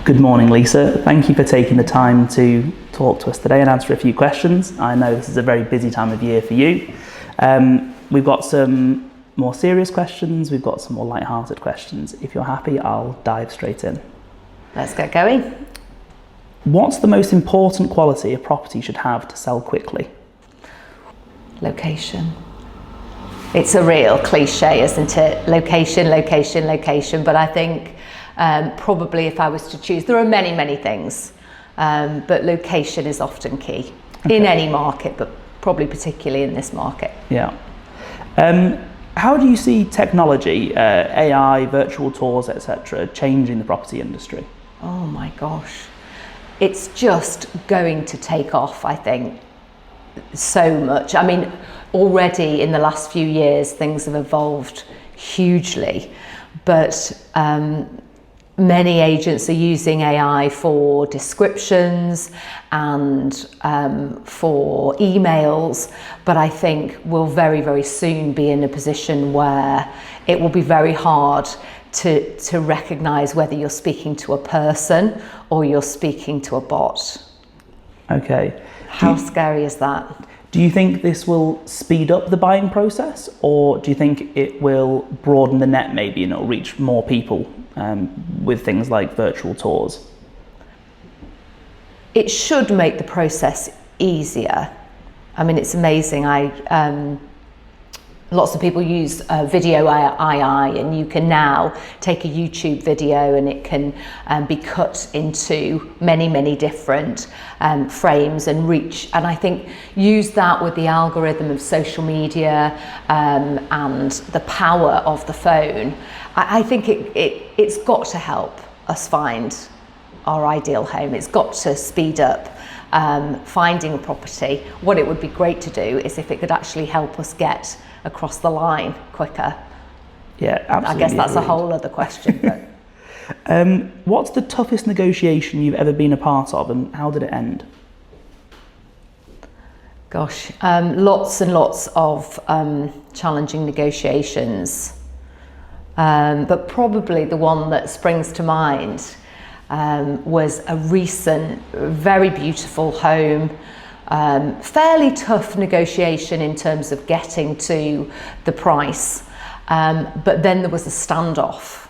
Good morning, Lisa. Thank you for taking the time to talk to us today and answer a few questions. I know this is a very busy time of year for you. We've got some more serious questions, we've got some more light-hearted questions. If you're happy, I'll dive straight in. Let's get going. What's the most important quality a property should have to sell quickly? Location. It's a real cliche, isn't it? Location, location, location. But I think probably if I was to choose, there are many, many things, but location is often key in any market, but probably particularly in this market. Yeah. How do you see technology, AI, virtual tours, etc., changing the property industry? Oh my gosh. It's just going to take off, I think, so much. I mean, already in the last few years, things have evolved hugely, but many agents are using AI for descriptions and for emails, but I think we'll very, very soon be in a position where it will be very hard to recognise whether you're speaking to a person or you're speaking to a bot. Okay. How scary is that? Do you think this will speed up the buying process, or do you think it will broaden the net maybe and it'll reach more people with things like virtual tours? It should make the process easier. I mean, it's amazing. Lots of people use video AI, and you can now take a YouTube video and it can be cut into many, many different frames and reach. And I think use that with the algorithm of social media and the power of the phone. I think it's got to help us find our ideal home. It's got to speed up finding a property. What it would be great to do is if it could actually help us get across the line quicker. Yeah, absolutely. I guess that's a whole other question. But. What's the toughest negotiation you've ever been a part of, and how did it end? Gosh, lots and lots of challenging negotiations, but probably the one that springs to mind was a recent, very beautiful home. Fairly tough negotiation in terms of getting to the price, but then there was a standoff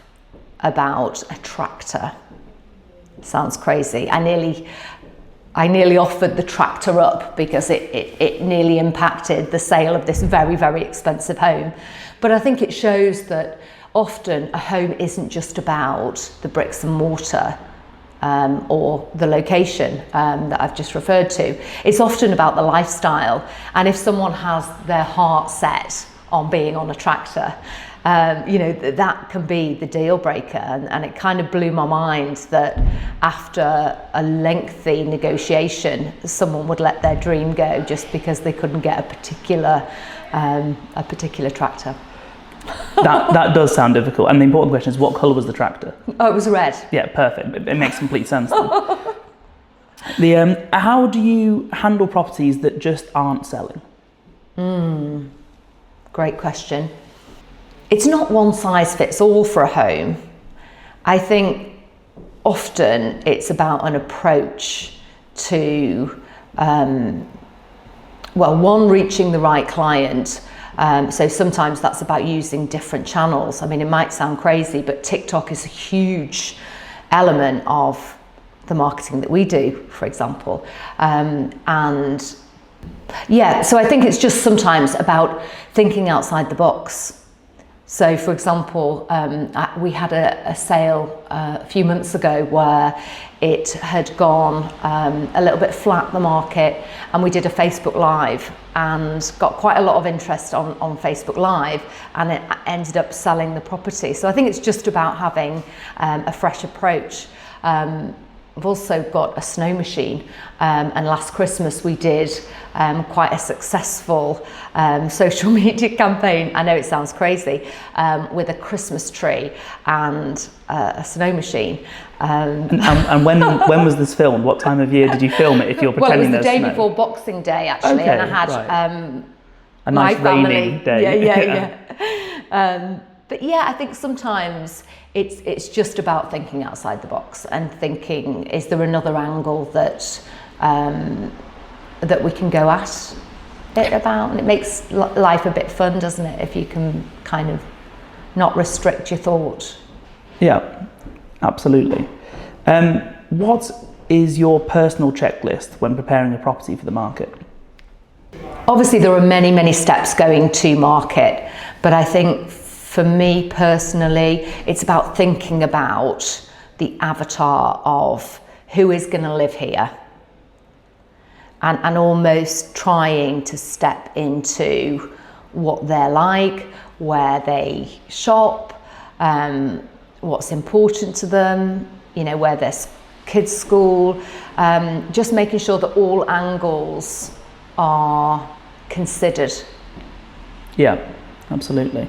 about a tractor. Sounds crazy. I nearly offered the tractor up because it nearly impacted the sale of this very, very expensive home. But I think it shows that often a home isn't just about the bricks and mortar or the location that I've just referred to. It's often about the lifestyle, and if someone has their heart set on being on a tractor, that can be the deal breaker. And it kind of blew my mind that after a lengthy negotiation, someone would let their dream go just because they couldn't get a particular tractor. That does sound difficult. And the important question is, what colour was the tractor? Oh, it was red. Yeah, perfect. It makes complete sense then. How do you handle properties that just aren't selling? Great question. It's not one size fits all for a home. I think often it's about an approach to, reaching the right client. So sometimes that's about using different channels. I mean, it might sound crazy, but TikTok is a huge element of the marketing that we do, for example. So I think it's just sometimes about thinking outside the box. So for example, we had a sale a few months ago where it had gone a little bit flat, the market, and we did a Facebook Live and got quite a lot of interest on Facebook Live, and it ended up selling the property. So I think it's just about having a fresh approach. I've also got a snow machine, and last Christmas we did quite a successful social media campaign. I know it sounds crazy, with a Christmas tree and a snow machine. And when was this filmed? What time of year did you film it? If you're pretending there's snow. Well, it was the day before Boxing Day, actually, okay, and I had right. A nice rainy day. Yeah. But yeah, I think sometimes it's just about thinking outside the box and thinking, is there another angle that that we can go at it about? And it makes life a bit fun, doesn't it, if you can kind of not restrict your thought. Yeah, absolutely. What is your personal checklist when preparing a property for the market? Obviously, there are many, many steps going to market, but I think for me personally, it's about thinking about the avatar of who is going to live here, and almost trying to step into what they're like, where they shop, what's important to them, you know, where their kids' school, just making sure that all angles are considered. Yeah, absolutely.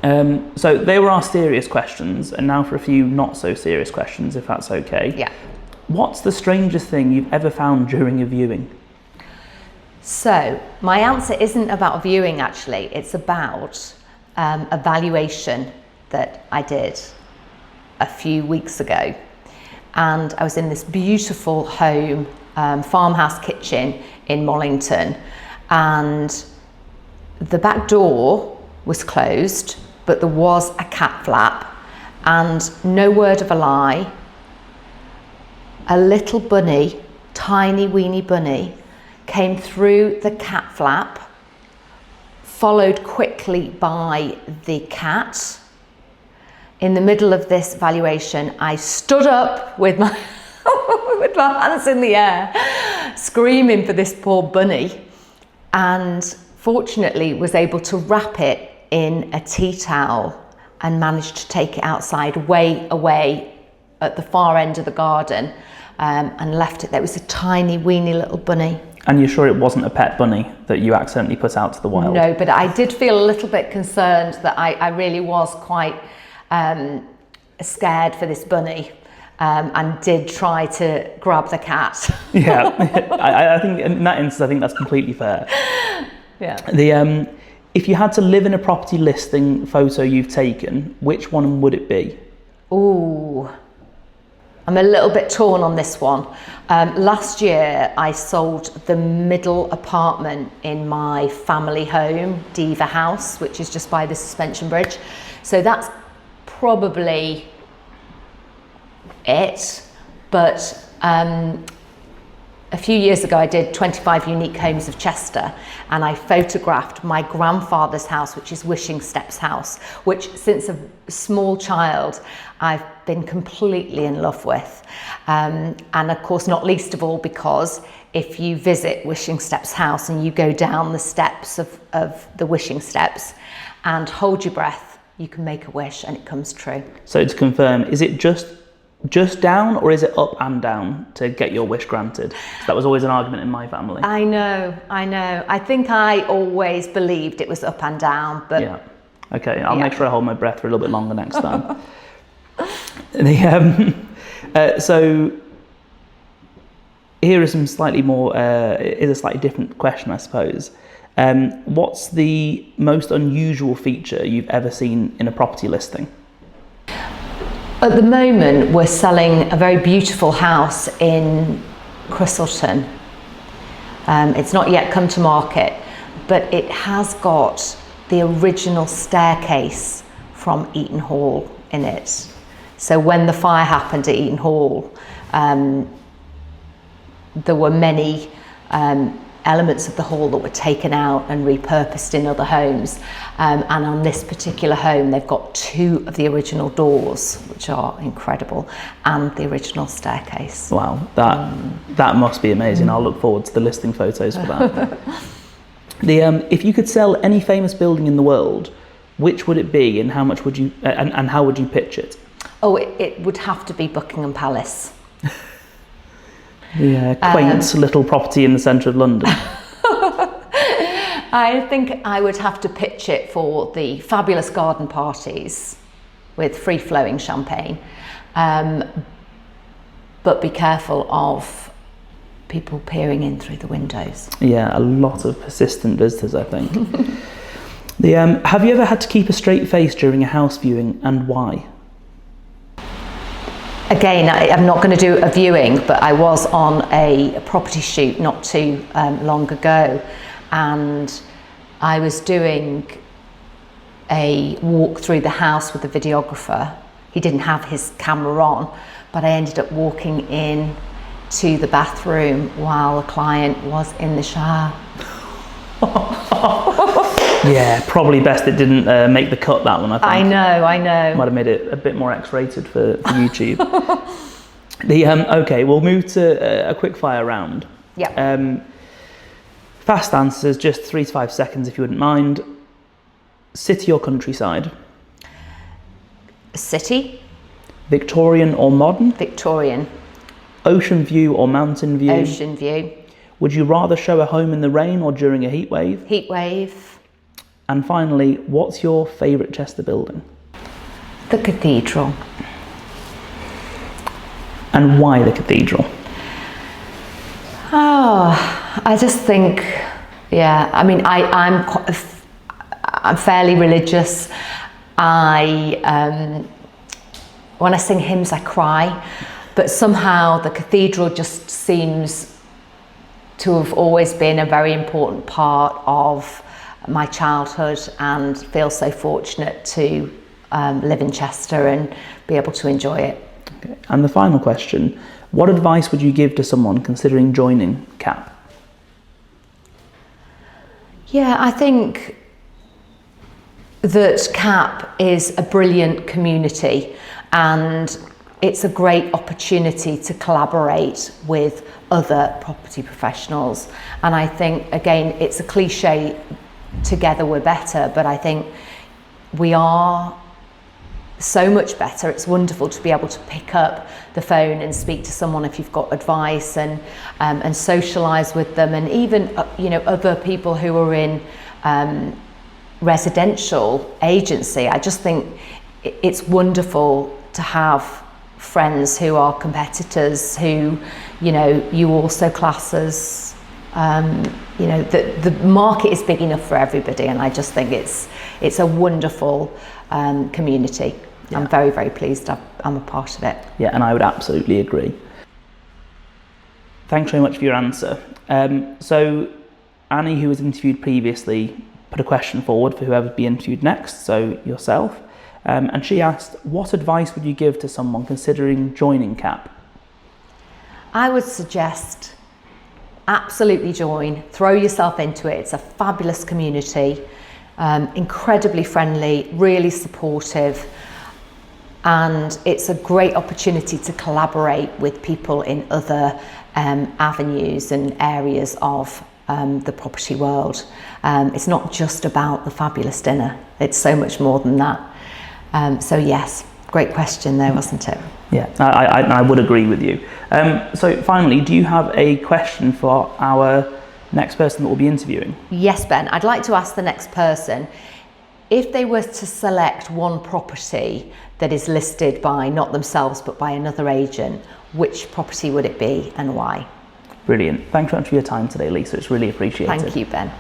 So they were our serious questions, and now for a few not so serious questions, if that's okay. Yeah. What's the strangest thing you've ever found during a viewing? So my answer isn't about viewing, actually. It's about a valuation that I did a few weeks ago. And I was in this beautiful home, farmhouse kitchen in Mollington, and the back door was closed, but there was a cat flap, and no word of a lie, a little bunny, tiny weeny bunny, came through the cat flap, followed quickly by the cat. In the middle of this valuation, I stood up with my with my hands in the air, screaming for this poor bunny, and fortunately was able to wrap it in a tea towel and managed to take it outside, way away at the far end of the garden, and left it there. It was a tiny weeny little bunny. And you're sure it wasn't a pet bunny that you accidentally put out to the wild? No, but I did feel a little bit concerned that I really was quite scared for this bunny, and did try to grab the cat. Yeah, I think in that instance, I think that's completely fair. Yeah. If you had to live in a property listing photo you've taken, which one would it be? Ooh, I'm a little bit torn on this one. Last year, I sold the middle apartment in my family home, Diva House, which is just by the suspension bridge. So that's probably it. But a few years ago, I did 25 Unique Homes of Chester, and I photographed my grandfather's house, which is Wishing Steps House, which since a small child, I've been completely in love with. And of course, not least of all, because if you visit Wishing Steps House and you go down the steps of the Wishing Steps and hold your breath, you can make a wish and it comes true. So to confirm, is it just down, or is it up and down to get your wish granted? So that was always an argument in my family. I know. I think I always believed it was up and down, but... Yeah. Okay, I'll make sure I hold my breath for a little bit longer next time. So here is some slightly more, is a slightly different question, I suppose. What's the most unusual feature you've ever seen in a property listing? At the moment, we're selling a very beautiful house in Christleton. It's not yet come to market, but it has got the original staircase from Eaton Hall in it. So when the fire happened at Eaton Hall, there were many elements of the hall that were taken out and repurposed in other homes. And on this particular home, they've got 2 of the original doors, which are incredible, and the original staircase. Wow, that must be amazing. I'll look forward to the listing photos for that. If you could sell any famous building in the world, which would it be, and how much would you and how would you pitch it? Oh, it would have to be Buckingham Palace. The quaint little property in the centre of London. I think I would have to pitch it for the fabulous garden parties with free-flowing champagne. But be careful of people peering in through the windows. Yeah, a lot of persistent visitors, I think. Have you ever had to keep a straight face during a house viewing, and why? Again, I'm not going to do a viewing, but I was on a property shoot not too long ago, and I was doing a walk through the house with the videographer. He didn't have his camera on, but I ended up walking in to the bathroom while the client was in the shower. Yeah, probably best it didn't make the cut, that one, I think. I know. Might have made it a bit more X-rated for YouTube. Okay, we'll move to a quick fire round. Yeah. Fast answers, just 3 to 5 seconds if you wouldn't mind. City or countryside? City. Victorian or modern? Victorian. Ocean view or mountain view? Ocean view. Would you rather show a home in the rain or during a heat wave? Heat wave. And finally, what's your favourite Chester building? The cathedral. And why the cathedral? Oh, I just think, yeah, I mean, I'm fairly religious. When I sing hymns, I cry, but somehow the cathedral just seems to have always been a very important part of my childhood, and feel so fortunate to live in Chester and be able to enjoy it. Okay. And the final question, what advice would you give to someone considering joining CAP? Yeah, I think that CAP is a brilliant community, and it's a great opportunity to collaborate with other property professionals. And I think, again, it's a cliche, together we're better, but I think we are so much better. It's wonderful to be able to pick up the phone and speak to someone if you've got advice, and socialise with them, and even other people who are in residential agency. I just think it's wonderful to have friends who are competitors, who you also class as the market is big enough for everybody, and I just think it's a wonderful community. Yeah. I'm very, very pleased I'm a part of it. Yeah, and I would absolutely agree. Thanks very much for your answer. So Annie, who was interviewed previously, put a question forward for whoever would be interviewed next, so yourself, and she asked, what advice would you give to someone considering joining CAP? I would suggest absolutely join, throw yourself into it. It's a fabulous community, incredibly friendly, really supportive, and it's a great opportunity to collaborate with people in other avenues and areas of the property world. It's not just about the fabulous dinner, it's so much more than that. So yes, great question there, wasn't it? Yeah, I would agree with you. So finally, do you have a question for our next person that we'll be interviewing? Yes, Ben, I'd like to ask the next person, if they were to select one property that is listed by not themselves but by another agent, which property would it be and why? Brilliant. Thanks very much for your time today, Lisa. It's really appreciated. Thank you, Ben.